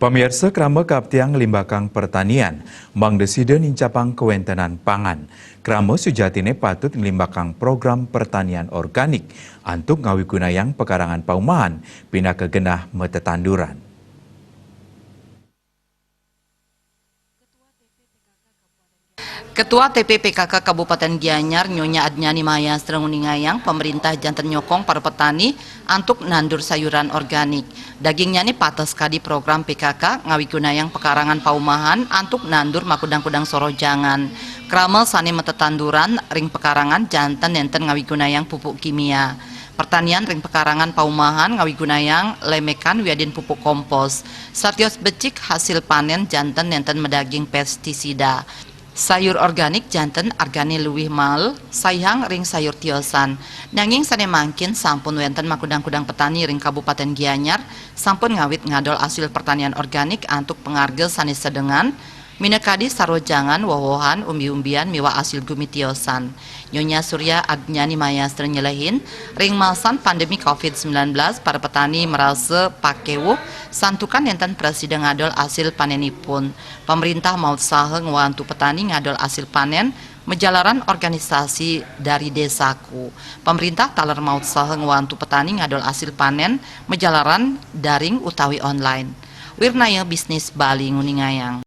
Pemirsa krama kaptiang limbakang pertanian, mang deside nincapang kewentenan pangan. Krama sujatine patut limbakang program pertanian organik antuk ngawi gunayang pekarangan paumahan pina kegenah metetanduran. Ketua TPPKK Kabupaten Gianyar Nyonya Adnyani Maya Serengungayang pemerintah jantan nyokong para petani antuk nandur sayuran organik. Dagingnya ni patas kadi program PKK ngawi gunayang pekarangan paumahan antuk nandur makudang-kudang sorojangan. Kramel sani metetanduran ring pekarangan jantan nenten ngawi gunayang pupuk kimia. Pertanian ring pekarangan paumahan ngawi gunayang lemekan wiadin pupuk kompos. Satios becik hasil panen jantan nenten medaging pestisida. Sayur organik janten argane luwih mal sayang ring sayur tiosan. Nanging sane mangkin sampun wenten makudang-kudang petani ring Kabupaten Gianyar sampun ngawit ngadol hasil pertanian organik antuk pengargel sane sedengan minekadi sarojangan wowohan umbi-umbian miwa asil gumi tiosan. Nyonya Surya Adnyani Maya nyelehin ring malsan pandemi COVID-19 para petani merasa pakewuh santukan enten presiden ngadol hasil panenipun. Pemerintah mau usaha ngewantu petani ngadol hasil panen menjalaran organisasi dari desaku. Pemerintah taler mau usaha ngewantu petani ngadol hasil panen menjalaran daring utawi online. Wirnaya bisnis Bali Nguningayang.